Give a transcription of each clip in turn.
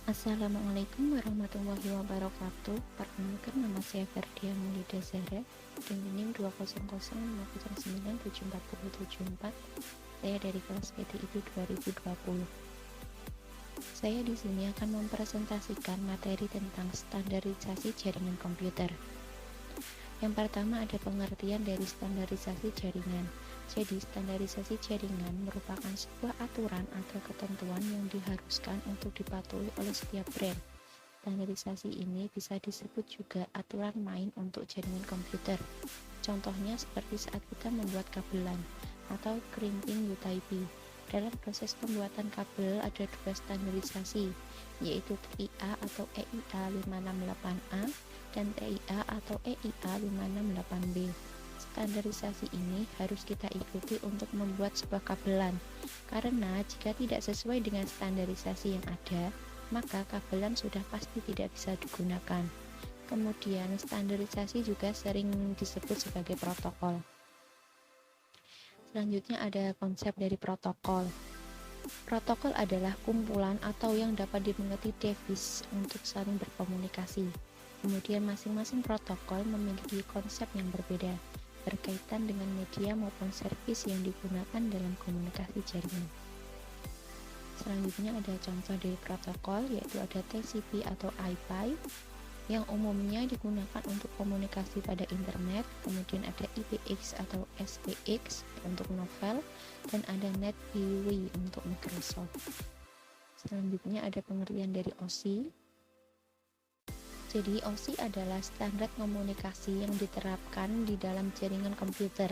Assalamualaikum warahmatullahi wabarakatuh. Perkenalkan, nama saya Ferdia Maulida Zahra dengan NIM 20015097474. Saya dari kelas PTIP 2020. Saya di sini akan mempresentasikan materi tentang standarisasi jaringan komputer. Yang pertama ada pengertian dari standarisasi jaringan. Jadi, standarisasi jaringan merupakan sebuah aturan atau ketentuan yang diharuskan untuk dipatuhi oleh setiap brand. Standarisasi ini bisa disebut juga aturan main untuk jaringan komputer. Contohnya seperti saat kita membuat kabelan atau crimping UTP. Dalam proses pembuatan kabel ada dua standarisasi, yaitu TIA atau EIA 568A dan TIA atau EIA 568B. Standarisasi ini harus kita ikuti untuk membuat sebuah kabelan, karena jika tidak sesuai dengan standarisasi yang ada, maka kabelan sudah pasti tidak bisa digunakan. Kemudian, standarisasi juga sering disebut sebagai protokol. Selanjutnya ada konsep dari protokol. Protokol adalah kumpulan atau yang dapat dimengerti device untuk saling berkomunikasi. Kemudian masing-masing protokol memiliki konsep yang berbeda berkaitan dengan media maupun servis yang digunakan dalam komunikasi jaringan. Selanjutnya ada contoh dari protokol, yaitu ada TCP atau IP yang umumnya digunakan untuk komunikasi pada internet, kemudian ada IPX atau SPX untuk novel, dan ada NetBEUI untuk Microsoft. Selanjutnya ada pengertian dari OSI. Jadi OSI adalah standar komunikasi yang diterapkan di dalam jaringan komputer.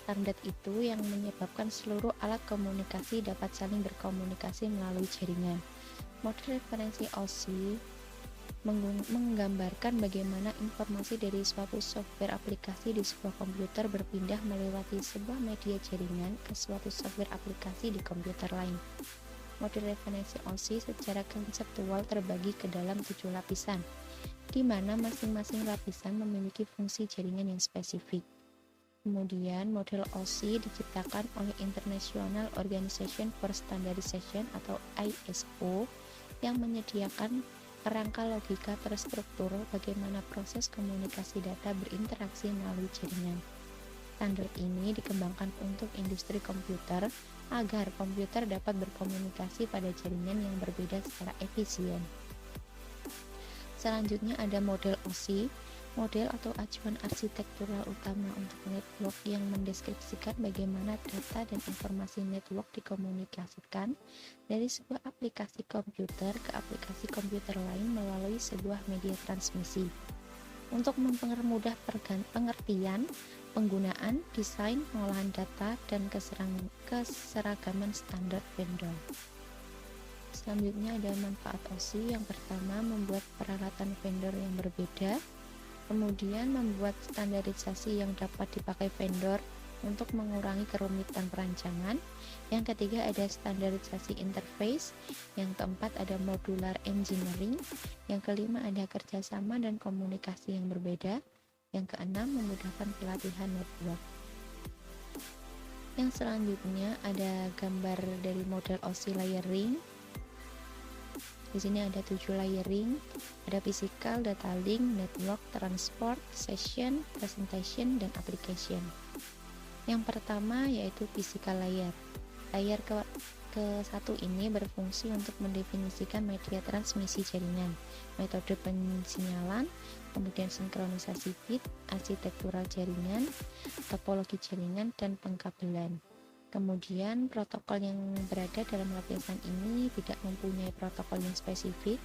Standar itu yang menyebabkan seluruh alat komunikasi dapat saling berkomunikasi melalui jaringan. Model referensi OSI menggambarkan bagaimana informasi dari suatu software aplikasi di sebuah komputer berpindah melewati sebuah media jaringan ke suatu software aplikasi di komputer lain. Model referensi OSI secara konseptual terbagi ke dalam 7 lapisan, di mana masing-masing lapisan memiliki fungsi jaringan yang spesifik. Kemudian, model OSI diciptakan oleh International Organization for Standardization atau ISO yang menyediakan kerangka logika terstruktur bagaimana proses komunikasi data berinteraksi melalui jaringan. Standar ini dikembangkan untuk industri komputer agar komputer dapat berkomunikasi pada jaringan yang berbeda secara efisien. Selanjutnya ada model OSI, model atau acuan arsitektural utama untuk network yang mendeskripsikan bagaimana data dan informasi network dikomunikasikan dari sebuah aplikasi komputer ke aplikasi komputer lain melalui sebuah media transmisi. Untuk mempermudah pengertian, penggunaan, desain, pengolahan data, dan keseragaman standar vendor. Selanjutnya ada manfaat OSI. Yang pertama, membuat peralatan vendor yang berbeda. Kemudian membuat standarisasi yang dapat dipakai vendor untuk mengurangi kerumitan perancangan. Yang ketiga ada standarisasi interface. Yang keempat ada modular engineering. Yang kelima ada kerjasama dan komunikasi yang berbeda. Yang keenam memudahkan pelatihan network. Yang selanjutnya ada gambar dari model OSI layering. Di sini ada 7 layering, ada physical, data link, network, transport, session, presentation, dan application. Yang pertama yaitu physical layer. Layer ke-1 ini berfungsi untuk mendefinisikan media transmisi jaringan, metode pensinyalan, kemudian sinkronisasi bit, arsitektural jaringan, topologi jaringan, dan pengkabelan. Kemudian protokol yang berada dalam lapisan ini tidak mempunyai protokol yang spesifik,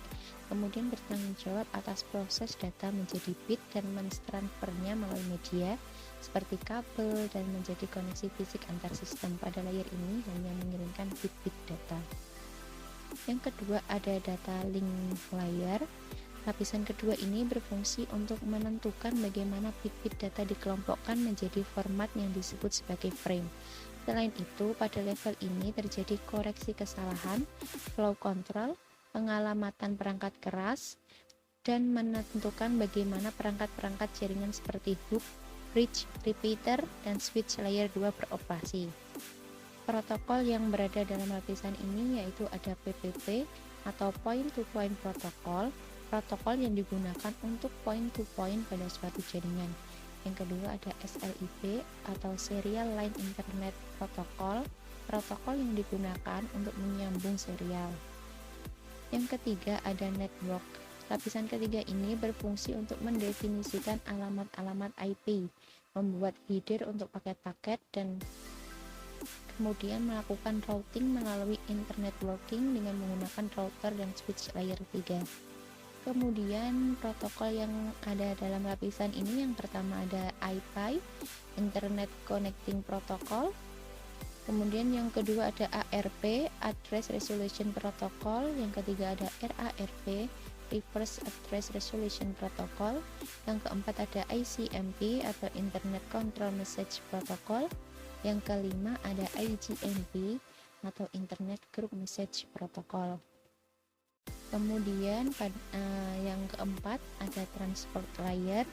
kemudian bertanggung jawab atas proses data menjadi bit dan mentransfernya melalui media seperti kabel dan menjadi koneksi fisik antar sistem. Pada layer ini hanya mengirimkan bit-bit data. Yang kedua ada data link layer. Lapisan kedua ini berfungsi untuk menentukan bagaimana bit-bit data dikelompokkan menjadi format yang disebut sebagai frame. Selain itu, pada level ini terjadi koreksi kesalahan, flow control, pengalamatan perangkat keras, dan menentukan bagaimana perangkat-perangkat jaringan seperti hub, bridge, repeater, dan switch layer 2 beroperasi. Protokol yang berada dalam lapisan ini yaitu ada PPP, atau point-to-point protokol, protokol yang digunakan untuk point-to-point pada suatu jaringan. Yang kedua ada SLIP atau Serial Line Internet Protocol, protokol yang digunakan untuk menyambung serial. Yang ketiga ada network. Lapisan ketiga ini berfungsi untuk mendefinisikan alamat-alamat IP, membuat header untuk paket-paket, dan kemudian melakukan routing melalui internet working dengan menggunakan router dan switch layer 3. Kemudian protokol yang ada dalam lapisan ini yang pertama ada IPI, Internet Connecting Protocol. Kemudian yang kedua ada ARP, Address Resolution Protocol. Yang ketiga ada RARP, Reverse Address Resolution Protocol. Yang keempat ada ICMP atau Internet Control Message Protocol. Yang kelima ada IGMP atau Internet Group Message Protocol. Kemudian yang keempat ada transport layer.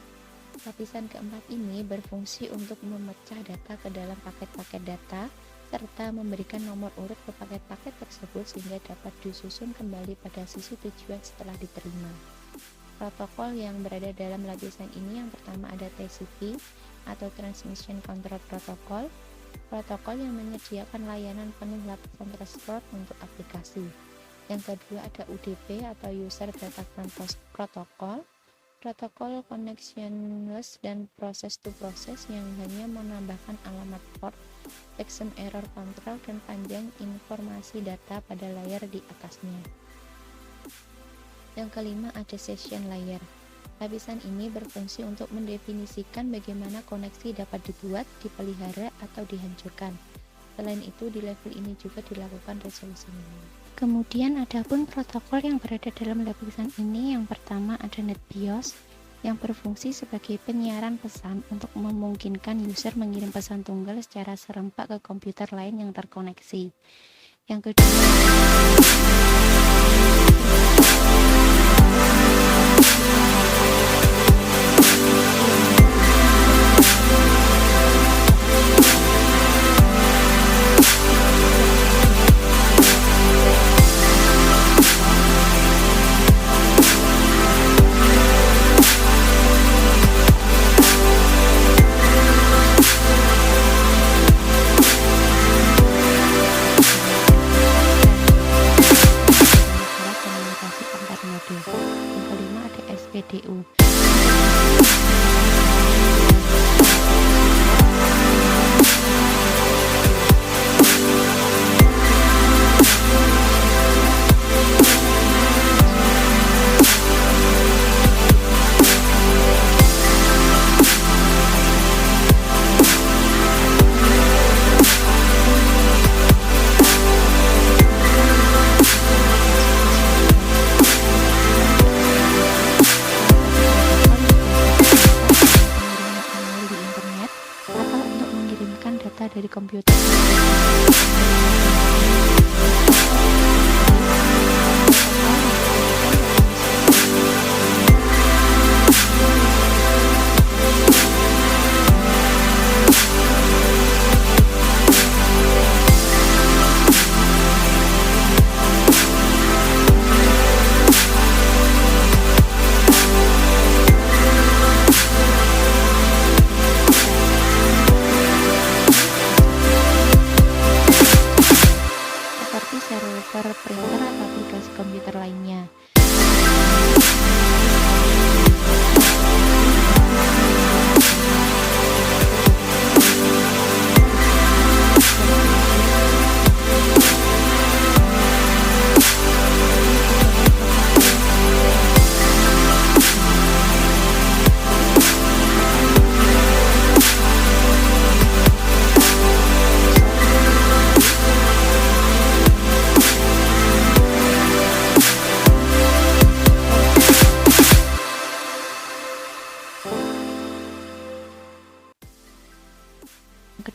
Lapisan keempat ini berfungsi untuk memecah data ke dalam paket-paket data serta memberikan nomor urut ke paket-paket tersebut sehingga dapat disusun kembali pada sisi tujuan setelah diterima. Protokol yang berada dalam lapisan ini yang pertama ada TCP atau Transmission Control Protocol, protokol yang menyediakan layanan penuh lapisan transport untuk aplikasi. Yang kedua ada UDP atau User Data Protocol, protokol connectionless dan process to process yang hanya menambahkan alamat port, checksum error control, dan panjang informasi data pada layar di atasnya. Yang kelima ada session layer. Lapisan ini berfungsi untuk mendefinisikan bagaimana koneksi dapat dibuat, dipelihara, atau dihancurkan. Selain itu, di level ini juga dilakukan resolusi minimum. Kemudian ada pun protokol yang berada dalam lapisan ini. Yang pertama ada NetBIOS yang berfungsi sebagai penyiaran pesan untuk memungkinkan user mengirim pesan tunggal secara serempak ke komputer lain yang terkoneksi. Yang kedua SPDU. Dari komputer. Server printer atau aplikasi komputer lainnya.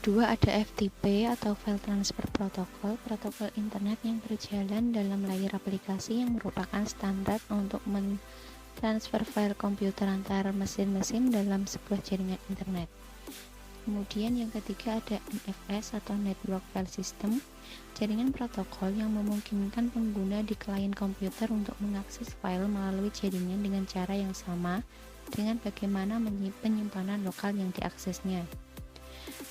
Kedua ada FTP atau File Transfer Protocol, protokol internet yang berjalan dalam layar aplikasi yang merupakan standar untuk mentransfer file komputer antar mesin-mesin dalam sebuah jaringan internet. Kemudian yang ketiga ada NFS atau Network File System, jaringan protokol yang memungkinkan pengguna di klien komputer untuk mengakses file melalui jaringan dengan cara yang sama dengan bagaimana penyimpanan lokal yang diaksesnya.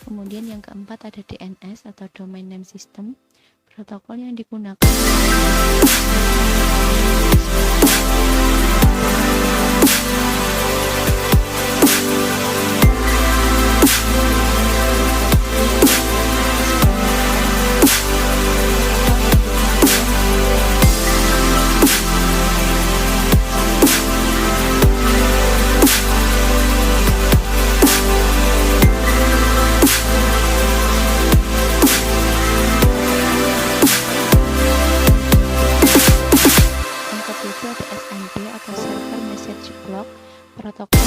Kemudian yang keempat ada DNS atau Domain Name System, protokol yang digunakan atau Server Message Block, protokol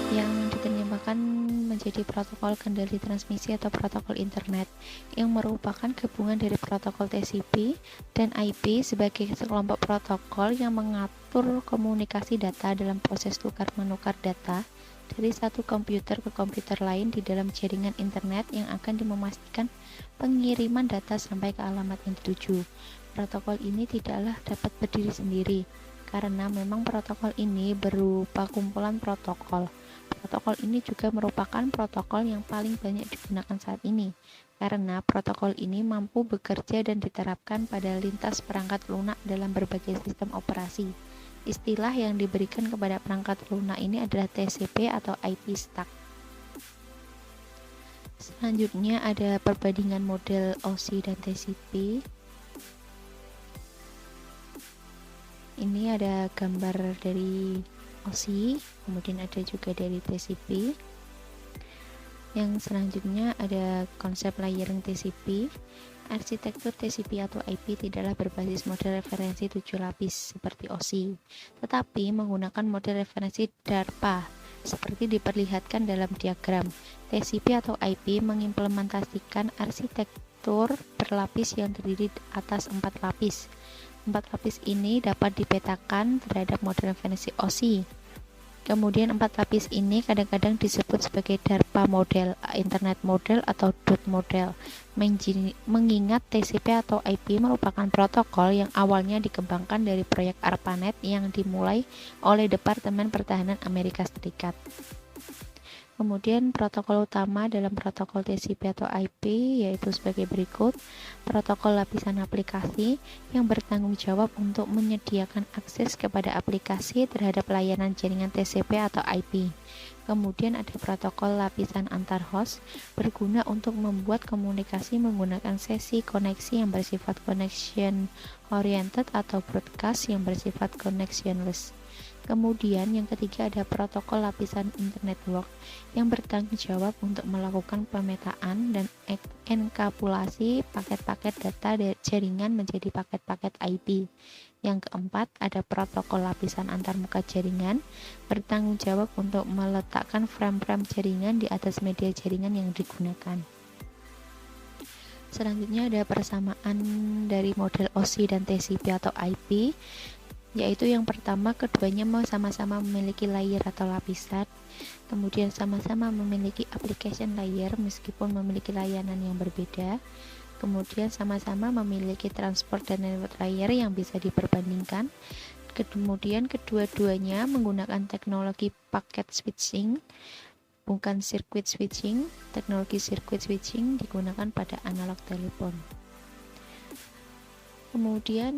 yang diterjemahkan menjadi protokol kendali transmisi atau protokol internet yang merupakan gabungan dari protokol TCP dan IP sebagai sekelompok protokol yang mengatur komunikasi data dalam proses tukar-menukar data dari satu komputer ke komputer lain di dalam jaringan internet yang akan memastikan pengiriman data sampai ke alamat yang dituju. Protokol ini tidaklah dapat berdiri sendiri karena memang protokol ini berupa kumpulan protokol. Protokol ini juga merupakan protokol yang paling banyak digunakan saat ini, karena protokol ini mampu bekerja dan diterapkan pada lintas perangkat lunak dalam berbagai sistem operasi. Istilah yang diberikan kepada perangkat lunak ini adalah TCP atau IP stack. Selanjutnya ada perbandingan model OSI dan TCP. Ini ada gambar dari OSI, kemudian ada juga dari TCP. Yang selanjutnya ada konsep layering TCP. Arsitektur TCP atau IP tidaklah berbasis model referensi 7 lapis seperti OSI, tetapi menggunakan model referensi DARPA seperti diperlihatkan dalam diagram. TCP atau IP mengimplementasikan arsitektur berlapis yang terdiri atas 4 lapis. 4 lapis ini dapat dipetakan terhadap model referensi OSI. Kemudian 4 lapis ini kadang-kadang disebut sebagai DARPA model, Internet model, atau DOT model. Mengingat TCP atau IP merupakan protokol yang awalnya dikembangkan dari proyek ARPANET yang dimulai oleh Departemen Pertahanan Amerika Serikat. Kemudian protokol utama dalam protokol TCP atau IP yaitu sebagai berikut. Protokol lapisan aplikasi yang bertanggung jawab untuk menyediakan akses kepada aplikasi terhadap layanan jaringan TCP atau IP. Kemudian ada protokol lapisan antar host berguna untuk membuat komunikasi menggunakan sesi koneksi yang bersifat connection oriented atau broadcast yang bersifat connectionless. Kemudian yang ketiga ada protokol lapisan internet network yang bertanggung jawab untuk melakukan pemetaan dan enkapsulasi paket-paket data dari jaringan menjadi paket-paket IP. Yang keempat ada protokol lapisan antarmuka jaringan bertanggung jawab untuk meletakkan frame-frame jaringan di atas media jaringan yang digunakan. Selanjutnya ada persamaan dari model OSI dan TCP atau IP, yaitu yang pertama keduanya sama-sama memiliki layer atau lapisan, kemudian sama-sama memiliki application layer meskipun memiliki layanan yang berbeda, kemudian sama-sama memiliki transport dan network layer yang bisa diperbandingkan, kemudian kedua-duanya menggunakan teknologi packet switching, bukan circuit switching. Teknologi circuit switching digunakan pada analog telepon. Kemudian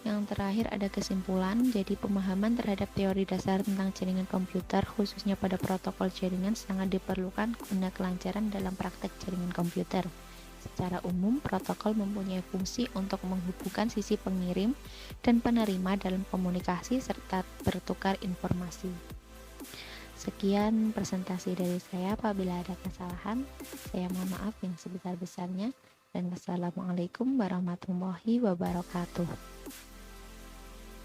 yang terakhir ada kesimpulan, jadi pemahaman terhadap teori dasar tentang jaringan komputer khususnya pada protokol jaringan sangat diperlukan guna kelancaran dalam praktek jaringan komputer. Secara umum, protokol mempunyai fungsi untuk menghubungkan sisi pengirim dan penerima dalam komunikasi serta bertukar informasi. Sekian presentasi dari saya. Apabila ada kesalahan, saya mohon maaf yang sebesar-besarnya. Dan wassalamualaikum warahmatullahi wabarakatuh.